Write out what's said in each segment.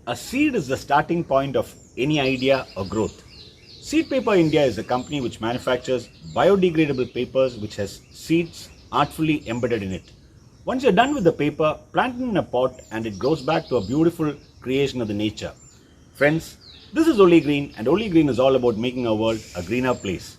A seed is the starting point of any idea or growth. Seed Paper India is a company which manufactures biodegradable papers which has seeds artfully embedded in it. Once you're done with the paper, plant it in a pot and it grows back to a beautiful creation of the nature. Friends, this is Oli Green and Oli Green is all about making our world a greener place.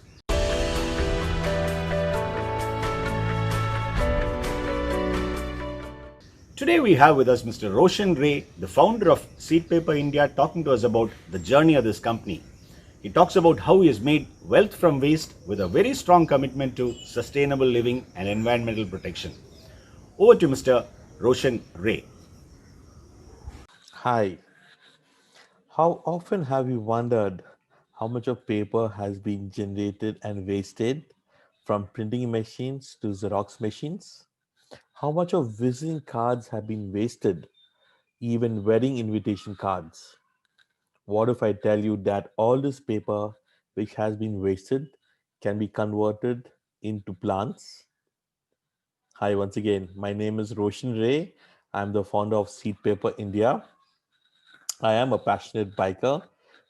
Today we have with us Mr. Roshan Ray, the founder of Seed Paper India, talking to us about the journey of this company. He talks about how he has made wealth from waste with a very strong commitment to sustainable living and environmental protection. Over to Mr. Roshan Ray. Hi, how often have you wondered how much of paper has been generated and wasted from printing machines to Xerox machines? How much of visiting cards have been wasted, even wedding invitation cards? What if I tell you that all this paper which has been wasted can be converted into plants? Hi, once again, my name is Roshan Ray. I'm the founder of Seed Paper India. I am a passionate biker,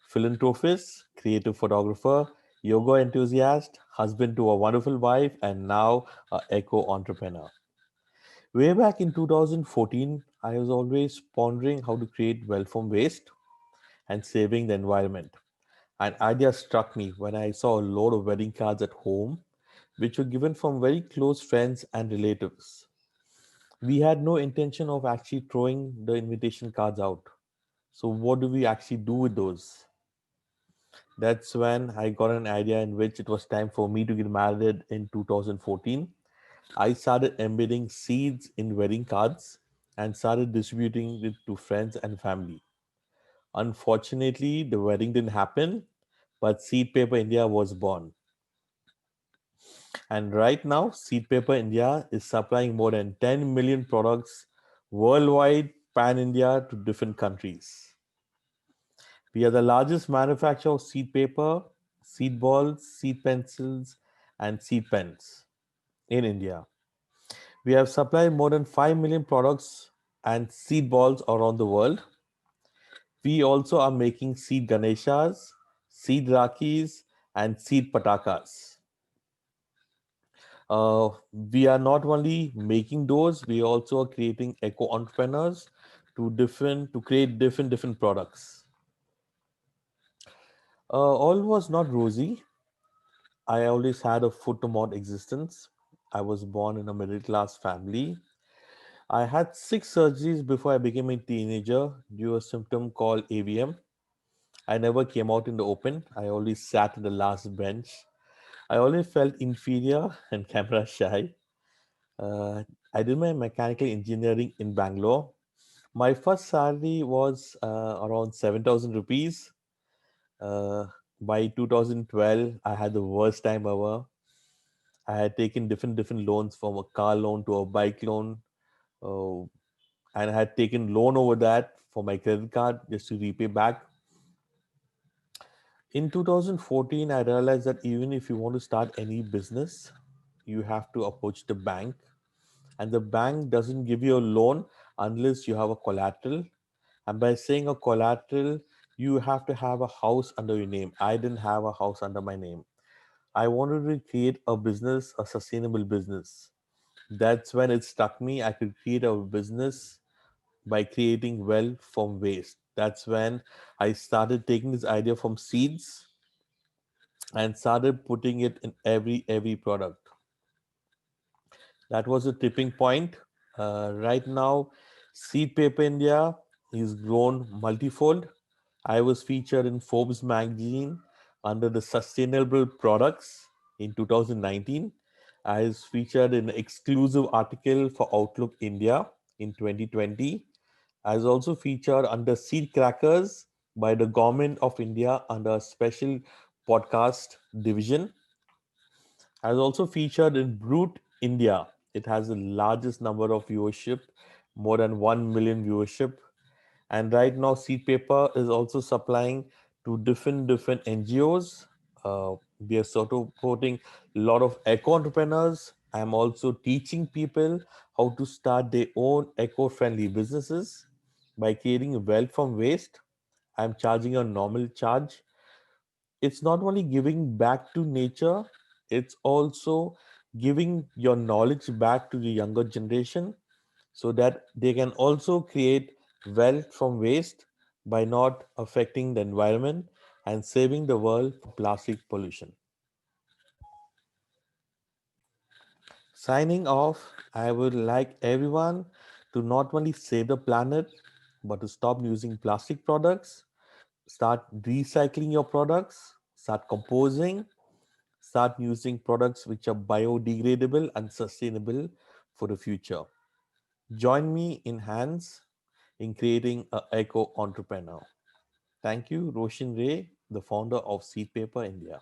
philanthropist, creative photographer, yoga enthusiast, husband to a wonderful wife, and now a eco entrepreneur. Way back in 2014, I was always pondering how to create wealth from waste and saving the environment. An idea struck me when I saw a load of wedding cards at home, which were given from very close friends and relatives. We had no intention of actually throwing the invitation cards out. So, what do we actually do with those? That's when I got an idea in which it was time for me to get married in 2014. I started embedding seeds in wedding cards and started distributing it to friends and family. Unfortunately, the wedding didn't happen, but Seed Paper India was born. And right now, Seed Paper India is supplying more than 10 million products worldwide, pan India, to different countries. We are the largest manufacturer of seed paper, seed balls, seed pencils, and seed pens in India. We have supplied more than 5 million products and seed balls around the world. We also are making seed Ganeshas, seed Rakis, and seed Patakas. We are not only making those, we also are creating eco entrepreneurs to create different products. All was not rosy. I always had a foot to mouth existence. I was born in a middle class family. I had 6 surgeries before I became a teenager due to a symptom called AVM. I never came out in the open. I always sat in the last bench. I always felt inferior and camera shy. Uh, I did my mechanical engineering in Bangalore. My first salary was around 7,000 rupees. Uh, by 2012, I had the worst time ever. I had taken different loans from a car loan to a bike loan, uh, and I had taken loan over that for my credit card just to repay back. In 2014, I realized that even if you want to start any business, you have to approach the bank, and the bank doesn't give you a loan unless you have a collateral. And by saying a collateral, you have to have a house under your name. I didn't have a house under my name. I wanted to create a business, a sustainable business. That's when it struck me I could create a business by creating wealth from waste. That's when I started taking this idea from seeds and started putting it in every product. That was a tipping point. Right now, Seed Paper India is grown multifold. I was featured in Forbes magazine under the sustainable products in 2019. I was featured in an exclusive article for Outlook India in 2020. I was also featured under Seed Crackers by the Government of India under a special podcast division. I was also featured in Brute India. It has the largest number of viewership, more than 1 million viewership. And right now, Seed Paper is also supplying to different NGOs. We are sort of supporting a lot of eco entrepreneurs. I'm also teaching people how to start their own eco-friendly businesses. By creating wealth from waste, I'm charging a normal charge. It's not only giving back to nature, it's also giving your knowledge back to the younger generation so that they can also create wealth from waste by not affecting the environment and saving the world from plastic pollution. Signing off, I would like everyone to not only save the planet but to stop using plastic products, start recycling your products, start composing, start using products which are biodegradable and sustainable for the future. Join me in hands in creating an eco entrepreneur. Thank you, Roshan Ray, the founder of Seed Paper India.